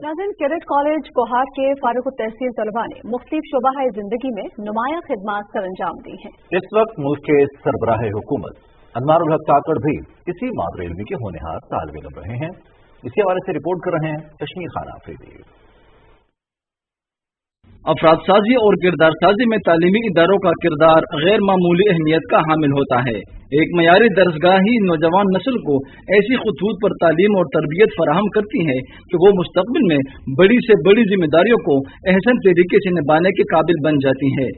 नाज़रीन, cadet college Kohat के फारुक तहसील तलबा ने मुख्तलिफ शोबा जिंदगी में नुमाया खिदमात सर अंजाम दी हैं। इस वक्त मुल्क के सरबराह हुकूमत अनवारुल हक काकड़ भी इसी मादरे इल्मी के होनहार तालिब इल्म रहे हैं। इसी हवाले से रिपोर्ट कर रहे हैं कश्मीर खान आफरीदी। अफराद साजी और किरदार साजी में तालीमी इदारों का किरदार गैर मामूली अहमियत का हामिल होता है। एक मयारी दरसगाह ही नौजवान नस्ल को ऐसी खुतूत पर तालीम और तरबियत फराहम करती है कि वो मुस्तकबिल में बड़ी से बड़ी जिम्मेदारियों को अहसन तरीके से निभाने के काबिल बन जाती है।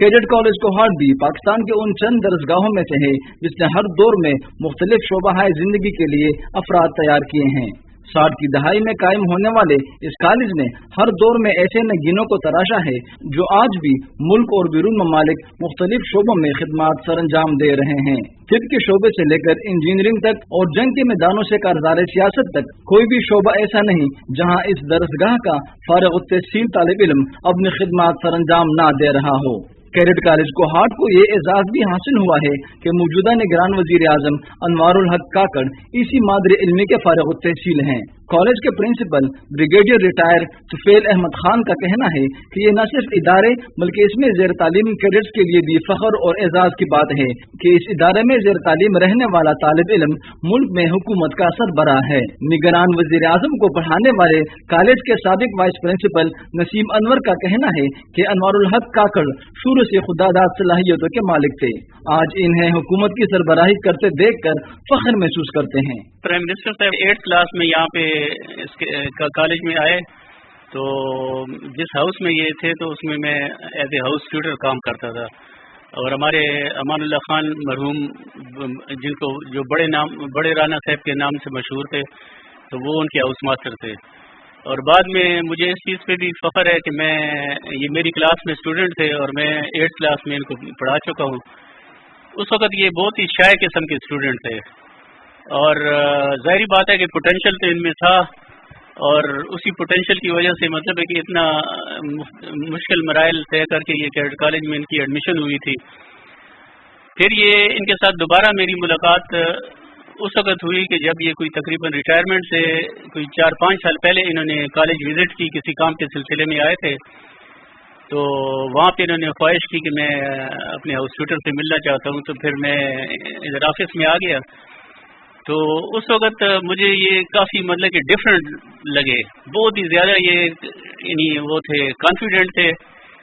कैडेट कॉलेज कोहाट भी पाकिस्तान के उन चंद दरसगाहों में से है जिसने हर दौर में मुख्तलिफ शोबा जिंदगी के लिए अफराद तैयार किए हैं। 60 की दहाई में कायम होने वाले इस कॉलेज ने हर दौर में ऐसे नगीनों को तराशा है जो आज भी मुल्क और बैरून ममालिक मुख्तलिफ शोबों में खिदमात सर अंजाम दे रहे हैं। तिब के शोबे से लेकर इंजीनियरिंग तक और जंग के मैदानों से कारदार सियासत तक कोई भी शोबा ऐसा नहीं जहां इस दरसगाह का फारिग तहसील तालिब इल्म अपनी खिदमात सर अंजाम न दे रहा हो। कैडेट कॉलेज कोहाट को ये एजाज भी हासिल हुआ है कि मौजूदा निगरान वजीर आजम अनवारुल हक काकड़ इसी मादरे इल्मी के फारिग तहसील हैं। कॉलेज के principal brigadier retire Tufail Ahmad Khan का कहना है कि ये न सिर्फ इदारे बल्कि इसमें ज़ेर तालीम कैडेट्स के लिए भी फख्र और एजाज की बात है कि इस इदारे में ज़ेर तालीम रहने वाला तालिब इल्म मुल्क में हुकूमत का सरबरा है। निगरान वजीर आजम को पढ़ाने वाले कॉलेज के साबिक वाइस प्रिंसिपल नसीम अनवर का कहना है कि अनवारुल हक काकड़ शुरू से खुदादाद सलाहियतों के मालिक थे। आज इन्हें हुकूमत की सरबराही करते देख कर फख्र महसूस करते हैं। प्राइम मिनिस्टर साहब 8th क्लास में यहाँ पे कॉलेज में आए तो जिस हाउस में ये थे तो उसमें मैं एज ए हाउस ट्यूटर काम करता था और हमारे अमानुल्लाह खान मरहूम जिनको जो बड़े राना साहब के नाम से मशहूर थे तो वो उनके हाउस मास्टर थे। और बाद में मुझे इस चीज़ पे भी फख्र है कि ये मेरी क्लास में स्टूडेंट थे और मैं 8th क्लास में इनको पढ़ा चुका हूँ। उस वक़्त ये बहुत ही शाय किस्म के स्टूडेंट थे और ज़ाहिरी बात है कि पोटेंशियल तो इनमें था और उसी पोटेंशियल की वजह से मतलब है कि इतना मुश्किल मराइल तय करके ये कैडेट कॉलेज में इनकी एडमिशन हुई थी। फिर ये इनके साथ दोबारा मेरी मुलाकात उस वक़्त हुई कि जब ये कोई तकरीबन रिटायरमेंट से कोई 4-5 साल पहले इन्होंने कॉलेज विज़िट की, किसी काम के सिलसिले में आए थे तो वहाँ पे इन्होंने ख्वाहिश की कि मैं अपने हाउस ट्यूटर से मिलना चाहता हूँ। तो फिर मैं इधर ऑफिस में आ गया तो उस वक़्त मुझे ये काफ़ी मतलब कि डिफरेंट लगे, बहुत ही ज़्यादा ये वो थे, कॉन्फिडेंट थे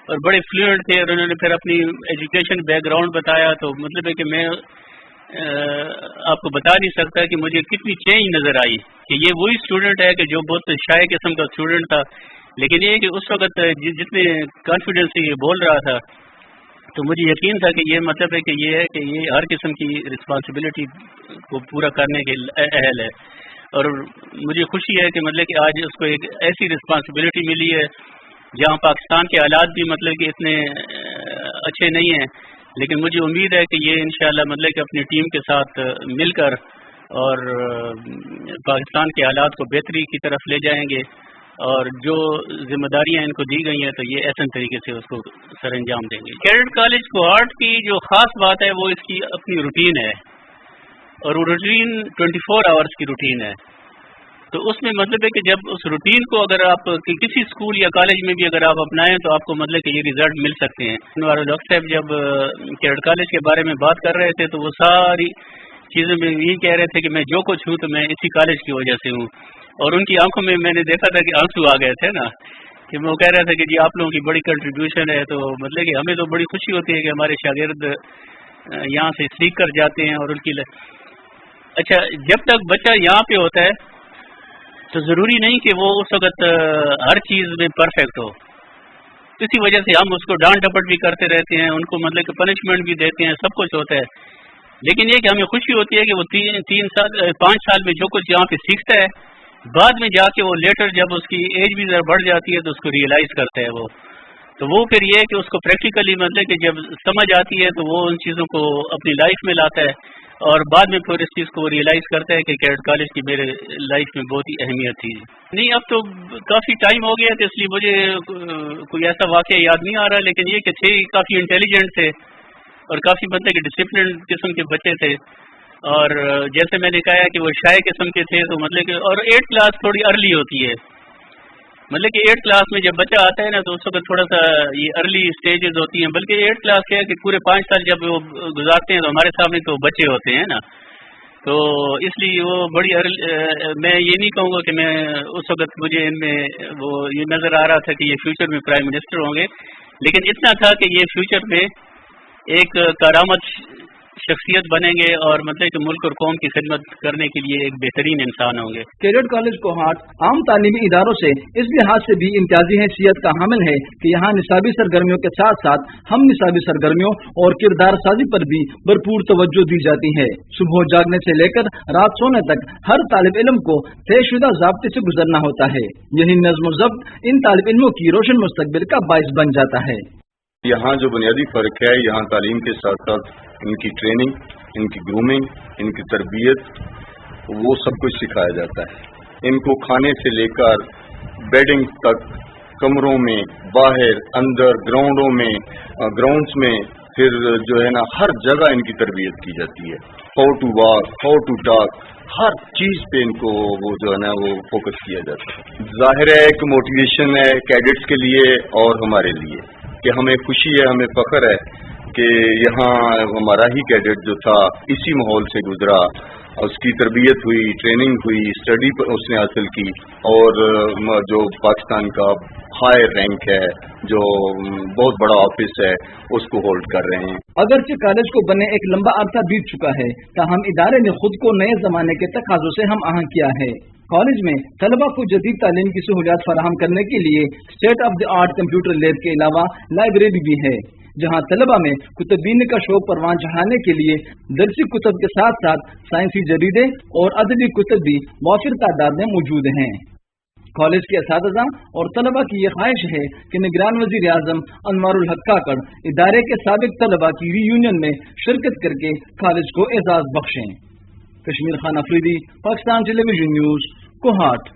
और बड़े फ्लुएंट थे। और उन्होंने फिर अपनी एजुकेशन बैकग्राउंड बताया तो मतलब है कि मैं आपको बता नहीं सकता कि मुझे कितनी चेंज नज़र आई कि ये वही स्टूडेंट है कि जो बहुत शाय किस्म का स्टूडेंट था, लेकिन ये कि उस वक़्त जितने कॉन्फिडेंस से ये बोल रहा था तो मुझे यकीन था कि ये मतलब है कि ये है कि ये हर किस्म की रिस्पांसिबिलिटी को पूरा करने के अहल है। और मुझे खुशी है कि मतलब कि आज उसको एक ऐसी रिस्पांसिबिलिटी मिली है जहाँ पाकिस्तान के हालात भी मतलब कि इतने अच्छे नहीं हैं, लेकिन मुझे उम्मीद है कि ये इंशाल्लाह मतलब कि अपनी टीम के साथ मिलकर और पाकिस्तान के हालात को बेहतरी की तरफ ले जाएंगे और जो जिम्मेदारियां इनको दी गई हैं तो ये ऐसे तरीके से उसको सर अंजाम देंगे। कैडेट कॉलेज कोहाट की जो ख़ास बात है वो इसकी अपनी रूटीन है और वो रूटीन 24 आवर्स की रूटीन है। तो उसमें मतलब है कि जब उस रूटीन को अगर आप किसी स्कूल या कॉलेज में भी अगर आप अपनाएं तो आपको मतलब कि ये रिजल्ट मिल सकते हैं। अनवारुल हक साहब जब कैडेट कॉलेज के बारे में बात कर रहे थे तो वो सारी चीज़ें में यही कह रहे थे कि मैं जो कुछ हूँ तो मैं इसी कॉलेज की वजह से हूँ। और उनकी आंखों में मैंने देखा था कि आंसू आ गए थे ना, कि वो कह रहे थे कि जी आप लोगों की बड़ी कंट्रीब्यूशन है। तो मतलब कि हमें तो बड़ी खुशी होती है कि हमारे शागिर्द यहाँ से सीख कर जाते हैं और उनकी अच्छा जब तक बच्चा यहाँ पे होता है तो ज़रूरी नहीं कि वो उस वक़्त हर चीज़ में परफेक्ट हो। इसी वजह से हम उसको डांट डपट भी करते रहते हैं, उनको मतलब कि पनिशमेंट भी देते हैं, सब कुछ होता है। लेकिन ये कि हमें खुशी होती है कि वो 5 साल में जो कुछ यहाँ पे सीखता है बाद में जाके वो लेटर जब उसकी एज भी ज़रा बढ़ जाती है तो उसको रियलाइज़ करता है वो फिर ये है कि उसको प्रैक्टिकली मतलब कि जब समझ आती है तो वो उन चीज़ों को अपनी लाइफ में लाता है और बाद में फिर इस चीज़ को रियलाइज़ करता है कि कैडेट कॉलेज की मेरे लाइफ में बहुत ही अहमियत थी। नहीं अब तो काफ़ी टाइम हो गया तो इसलिए मुझे कोई ऐसा वाक़या याद नहीं आ रहा, लेकिन ये कि थे काफ़ी इंटेलिजेंट थे और काफ़ी मतलब कि डिसिप्लिन किस्म के बच्चे थे اور جیسے میں نے کہا کہ وہ شائع قسم کے تھے، تو مطلب کہ اور 8 کلاس تھوڑی ارلی ہوتی ہے، مطلب کہ 8 کلاس میں جب بچہ آتا ہے نا تو اس وقت تھوڑا سا یہ ارلی سٹیجز ہوتی ہیں، بلکہ 8 کلاس کیا ہے کہ پورے 5 سال جب وہ گزارتے ہیں تو ہمارے سامنے تو بچے ہوتے ہیں نا، تو اس لیے وہ بڑی میں یہ نہیں کہوں گا کہ میں اس وقت مجھے ان میں وہ یہ نظر آ رہا تھا کہ یہ فیوچر میں پرائم منسٹر ہوں گے، لیکن اتنا تھا کہ یہ فیوچر میں ایک کارآمد شخصیت بنیں گے اور مطلب کہ ملک اور قوم کی خدمت کرنے کے لیے ایک بہترین انسان ہوں گے۔ کیڈٹ کالج کوہاٹ عام تعلیمی اداروں سے اس لحاظ سے بھی امتیازی حیثیت کا حامل ہے کہ یہاں نصابی سرگرمیوں کے ساتھ ساتھ ہم نصابی سرگرمیوں اور کردار سازی پر بھی بھرپور توجہ دی جاتی ہے۔ صبح جاگنے سے لے کر رات سونے تک ہر طالب علم کو طے شدہ ضابطے سے گزرنا ہوتا ہے، یہی نظم و ضبط ان طالب علموں کی روشن مستقبل کا باعث بن جاتا ہے۔ یہاں جو بنیادی فرق ہے، یہاں تعلیم کے ساتھ ساتھ ان کی ٹریننگ، ان کی گرومنگ، ان کی تربیت، وہ سب کچھ سکھایا جاتا ہے۔ ان کو کھانے سے لے کر بیڈنگ تک، کمروں میں، باہر، اندر، گراؤنڈز میں پھر جو ہے نا ہر جگہ ان کی تربیت کی جاتی ہے۔ How to walk, how to talk, ہر چیز پہ ان کو وہ جو ہے نا وہ فوکس کیا جاتا ہے۔ ظاہر ہے ایک موٹیویشن ہے کیڈٹس کے لیے اور ہمارے لیے کہ ہمیں خوشی ہے، ہمیں فخر ہے کہ یہاں ہمارا ہی کیڈٹ جو تھا اسی ماحول سے گزرا، اس کی تربیت ہوئی، ٹریننگ ہوئی، اسٹڈی اس نے حاصل کی، اور جو پاکستان کا ہائی رینک ہے، جو بہت بڑا آفس ہے، اس کو ہولڈ کر رہے ہیں۔ اگرچہ کالج کو بنے ایک لمبا عرصہ بیت چکا ہے، تاہم ادارے نے خود کو نئے زمانے کے تقاضوں سے ہم آہنگ کیا ہے۔ کالج میں طلبہ کو جدید تعلیم کی سہولیات فراہم کرنے کے لیے state of the art computer lab کے علاوہ لائبریری بھی ہے، جہاں طلبہ میں کتب بینی کا شوق پروان چڑھانے کے لیے درسی کتب کے ساتھ ساتھ سائنسی جریدے اور ادبی کتب بھی وافر تعداد میں موجود ہیں۔ کالج کے اساتذہ اور طلبہ کی یہ خواہش ہے کہ نگران وزیر اعظم انوار الحق کاکڑ ادارے کے سابق طلبہ کی ری یونین میں شرکت کر کے کالج کو اعزاز بخشیں۔ کشمیر خان افریدی، پاکستان ٹیلی ویژن نیوز، کوہاٹ۔